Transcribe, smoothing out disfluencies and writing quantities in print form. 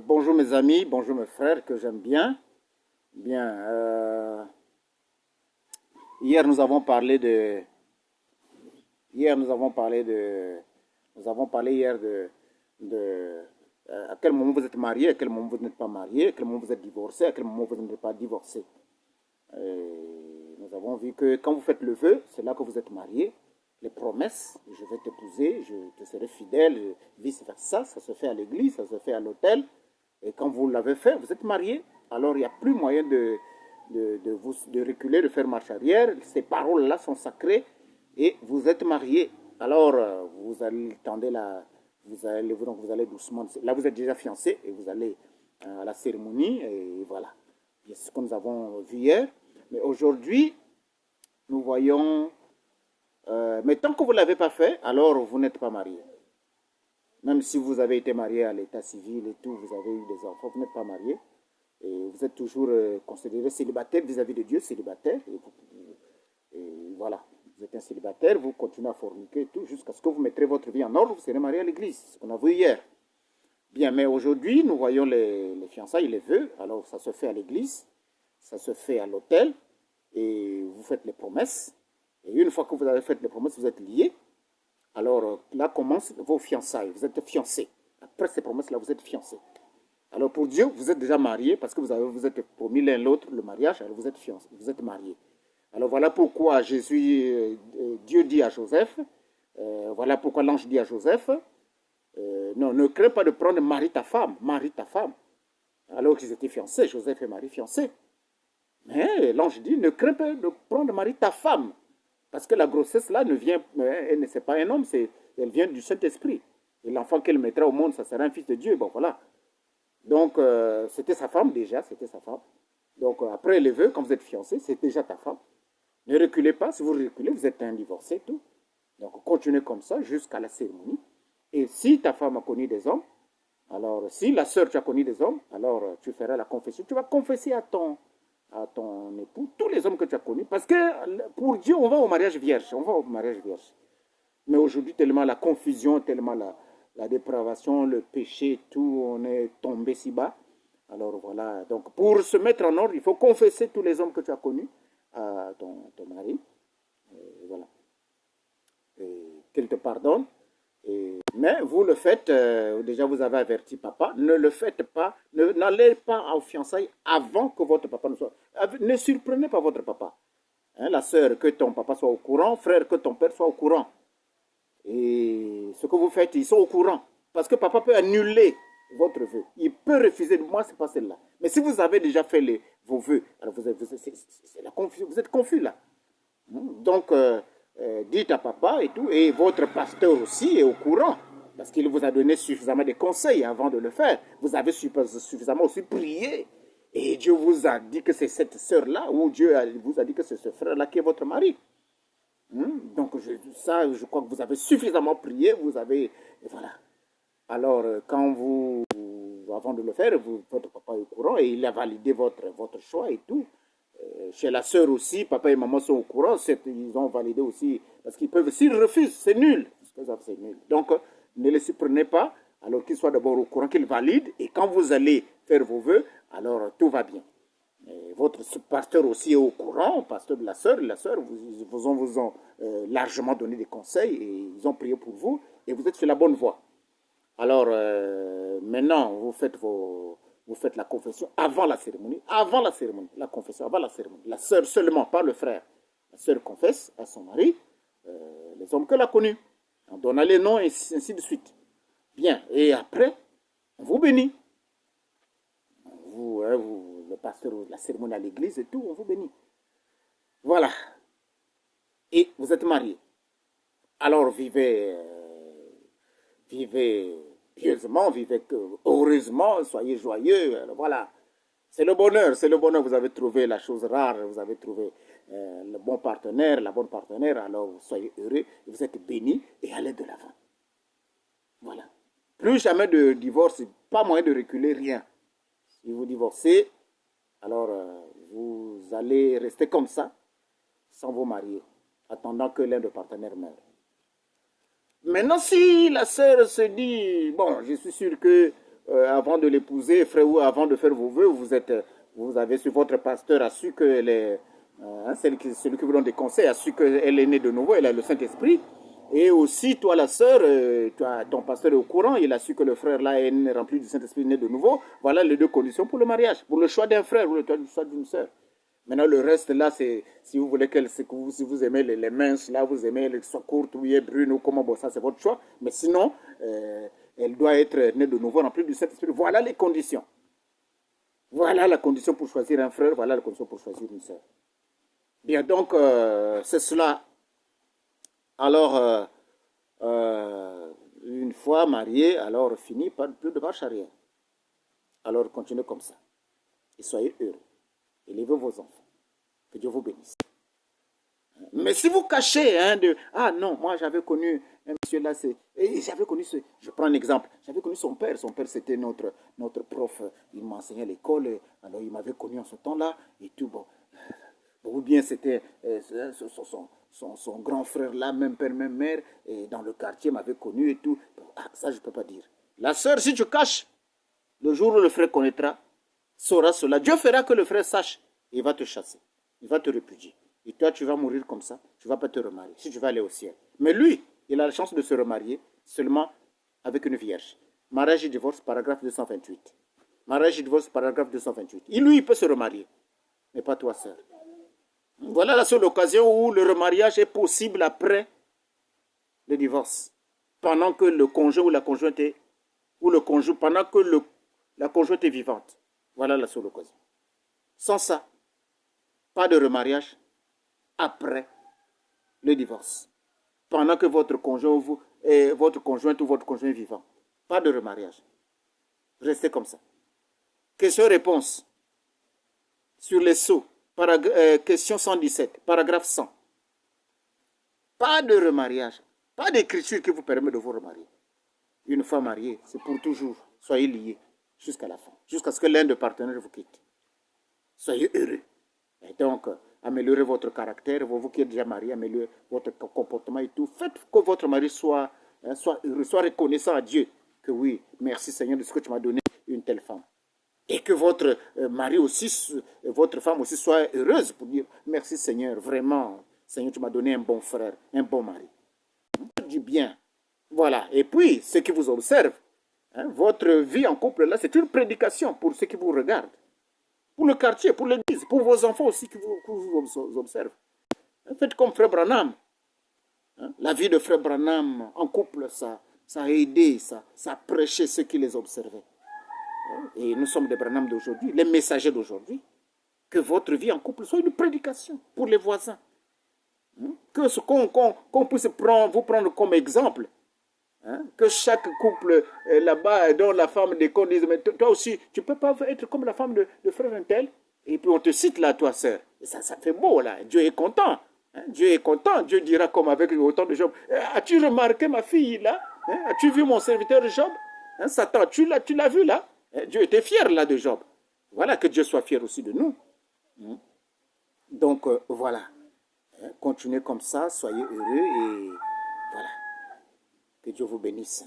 Bonjour mes amis, bonjour mes frères que j'aime bien. Bien, hier nous avons parlé de, hier nous avons parlé de, nous avons parlé hier de à quel moment vous êtes marié, à quel moment vous n'êtes pas marié, à quel moment vous êtes divorcé, à quel moment vous n'êtes pas divorcé. Nous avons vu que quand vous faites le vœu, c'est là que vous êtes marié. Les promesses, je vais t'épouser, je te serai fidèle, vice-versa, ça se fait à l'église, ça se fait à l'hôtel. Et quand vous l'avez fait, vous êtes marié. Alors il n'y a plus moyen de reculer, de faire marche arrière. Ces paroles-là sont sacrées et vous êtes marié. Alors vous allez tendre vous allez doucement. Là vous êtes déjà fiancé et vous allez à la cérémonie et voilà. C'est ce que nous avons vu hier. Mais aujourd'hui, nous voyons. Mais tant que vous ne l'avez pas fait, alors vous n'êtes pas marié. Même si vous avez été marié à l'état civil et tout, vous avez eu des enfants, vous n'êtes pas marié. Et vous êtes toujours considéré célibataire vis-à-vis de Dieu, célibataire. Et voilà, vous êtes un célibataire, vous continuez à forniquer et tout, jusqu'à ce que vous mettrez votre vie en ordre, vous serez marié à l'église. C'est ce qu'on a vu hier. Bien, mais aujourd'hui, nous voyons les fiançailles, les vœux. Alors, ça se fait à l'église, ça se fait à l'hôtel, et vous faites les promesses. Et une fois que vous avez fait les promesses, vous êtes liés. Alors là commencent vos fiançailles. Vous êtes fiancés. Après ces promesses-là, vous êtes fiancés. Alors pour Dieu, vous êtes déjà mariés parce que vous êtes promis l'un l'autre le mariage. Alors vous êtes fiancés, vous êtes mariés. Alors voilà pourquoi Dieu dit à Joseph, voilà pourquoi l'ange dit à Joseph, non, ne crains pas de prendre Marie ta femme, Alors qu'ils étaient fiancés, Joseph et Marie fiancés. Mais l'ange dit, ne crains pas de prendre Marie ta femme. Parce que la grossesse là ne vient, c'est pas un homme, elle vient du Saint-Esprit. Et l'enfant qu'elle mettra au monde, ça sera un fils de Dieu. Bon voilà. Donc c'était sa femme déjà, c'était sa femme. Donc après les vœux, quand vous êtes fiancé, c'est déjà ta femme. Ne reculez pas, si vous reculez, vous êtes un divorcé, tout. Donc continuez comme ça jusqu'à la cérémonie. Et si ta femme a connu des hommes, alors si la sœur tu as connu des hommes, alors tu feras la confession. Tu vas confesser à ton époux, tous les hommes que tu as connus. Parce que pour Dieu, on va au mariage vierge. On va au mariage vierge. Mais aujourd'hui, tellement la confusion, tellement la dépravation, le péché, tout, on est tombé si bas. Alors voilà. Donc pour se mettre en ordre, il faut confesser tous les hommes que tu as connus à ton mari. Et voilà. Qu'il te pardonne. Mais vous le faites, déjà vous avez averti papa, ne le faites pas, n'allez pas aux fiançailles avant que votre papa ne soit. Ne surprenez pas votre papa. Hein, la sœur, que ton papa soit au courant, frère, que ton père soit au courant. Et ce que vous faites, ils sont au courant. Parce que papa peut annuler votre vœu. Il peut refuser, moi, c'est pas celle-là. Mais si vous avez déjà fait vos vœux, alors c'est la confusion, vous êtes confus là. Donc, dites à papa et tout, et votre pasteur aussi est au courant, parce qu'il vous a donné suffisamment de conseils avant de le faire. Vous avez suffisamment aussi prié, et Dieu vous a dit que c'est cette sœur-là, ou Dieu vous a dit que c'est ce frère-là qui est votre mari. Donc, je crois que vous avez suffisamment prié, vous avez, et voilà. Alors, avant de le faire, votre papa est au courant, et il a validé votre choix et tout. Chez la sœur aussi, papa et maman sont au courant, ils ont validé aussi, parce qu'ils peuvent, s'ils refusent, c'est nul. C'est nul. Donc, ne les surprenez pas, alors qu'ils soient d'abord au courant, qu'ils valident, et quand vous allez faire vos vœux, alors tout va bien. Et votre pasteur aussi est au courant, pasteur de la sœur vous ont largement donné des conseils, et ils ont prié pour vous, et vous êtes sur la bonne voie. Alors, maintenant, vous faites la confession avant la cérémonie, la confession avant la cérémonie. La sœur seulement, pas le frère. La sœur confesse à son mari les hommes qu'elle a connus, en donnant les noms et ainsi de suite. Bien, et après, on vous bénit. Le pasteur, la cérémonie à l'église et tout, on vous bénit. Voilà. Et vous êtes mariés. Alors vivez pieusement, vivez heureusement, soyez joyeux. Alors, voilà. C'est le bonheur. Vous avez trouvé la chose rare, vous avez trouvé le bon partenaire, la bonne partenaire. Alors soyez heureux, vous êtes bénis et allez de l'avant. Voilà. Plus jamais de divorce, pas moyen de reculer, rien. Si vous divorcez, alors vous allez rester comme ça, sans vous marier, attendant que l'un des partenaires meure. Maintenant, si la sœur se dit, bon, je suis sûr que avant de l'épouser, frère, ou avant de faire vos vœux, vous avez su, votre pasteur a su que celui qui vous donne des conseils a su qu'elle est née de nouveau, elle a le Saint-Esprit. Et aussi, toi, la sœur, ton pasteur est au courant, il a su que le frère là est rempli du Saint-Esprit, né de nouveau. Voilà les deux conditions pour le mariage, pour le choix d'un frère ou le choix d'une sœur. Maintenant, le reste là, c'est si vous voulez si vous aimez les minces, là, vous aimez qu'elles soient courtes, ou brunes, ou comment, bon, ça c'est votre choix. Mais sinon, elle doit être née de nouveau, remplie du Saint-Esprit. Voilà les conditions. Voilà la condition pour choisir un frère, voilà la condition pour choisir une sœur. Bien, donc, c'est cela. Alors, une fois marié, alors fini, pas plus de marche arrière. Alors, continuez comme ça. Et soyez heureux. Élevez vos enfants. Que Dieu vous bénisse. Mais si vous cachez, ah non, moi j'avais connu un monsieur là, j'avais connu je prends un exemple, j'avais connu son père c'était notre prof, il m'enseignait à l'école, alors il m'avait connu en ce temps-là, et tout, bon. Ou bien c'était son grand frère là, même père, même mère, et dans le quartier m'avait connu et tout. Ah, ça je ne peux pas dire. La sœur, si tu caches, le jour où le frère connaîtra, saura cela. Dieu fera que le frère sache, et il va te chasser, il va te répudier. Et toi, tu vas mourir comme ça, tu ne vas pas te remarier, si tu vas aller au ciel. Mais lui, il a la chance de se remarier seulement avec une vierge. Mariage et divorce, paragraphe 228. Mariage et divorce, paragraphe 228. Lui, il peut se remarier, mais pas toi, sœur. Voilà la seule occasion où le remariage est possible après le divorce. Pendant que le conjoint ou la conjointe est, pendant que la conjointe est vivante. Voilà la seule occasion. Sans ça, pas de remariage après le divorce. Pendant que votre conjoint votre conjointe ou votre conjoint est vivant. Pas de remariage. Restez comme ça. Question-réponse sur les sceaux. Question 117, paragraphe 100. Pas de remariage. Pas d'écriture qui vous permet de vous remarier. Une fois marié, c'est pour toujours. Soyez liés jusqu'à la fin. Jusqu'à ce que l'un des partenaires vous quitte. Soyez heureux. Et donc, améliorez votre caractère. Vous qui êtes déjà marié, améliorez votre comportement et tout. Faites que votre mari soit heureux, soit reconnaissant à Dieu. Que oui, merci Seigneur de ce que tu m'as donné une telle femme. Et que votre mari aussi, votre femme aussi soit heureuse pour dire merci Seigneur, vraiment, Seigneur, tu m'as donné un bon frère, un bon mari. Du bien. Voilà. Et puis, ceux qui vous observent, votre vie en couple, là, c'est une prédication pour ceux qui vous regardent. Pour le quartier, pour l'église, pour vos enfants aussi qui vous observent. Faites comme Frère Branham. La vie de Frère Branham en couple, ça a aidé, ça a prêché ceux qui les observaient. Et nous sommes des Branham d'aujourd'hui, les messagers d'aujourd'hui. Que votre vie en couple soit une prédication pour les voisins. Qu'on puisse vous prendre comme exemple. Que chaque couple là-bas, dont la femme déconne, dise, mais toi aussi, tu ne peux pas être comme la femme de frère un tel. Et puis on te cite là, toi, sœur. Et ça fait beau, là. Dieu est content. Dieu est content. Dieu dira comme avec autant de Job. As-tu remarqué ma fille, là? As-tu vu mon serviteur Job? Satan, tu l'as vu, là? Dieu était fier, là, de Job. Voilà, que Dieu soit fier aussi de nous. Donc, voilà. Continuez comme ça, soyez heureux et voilà. Que Dieu vous bénisse.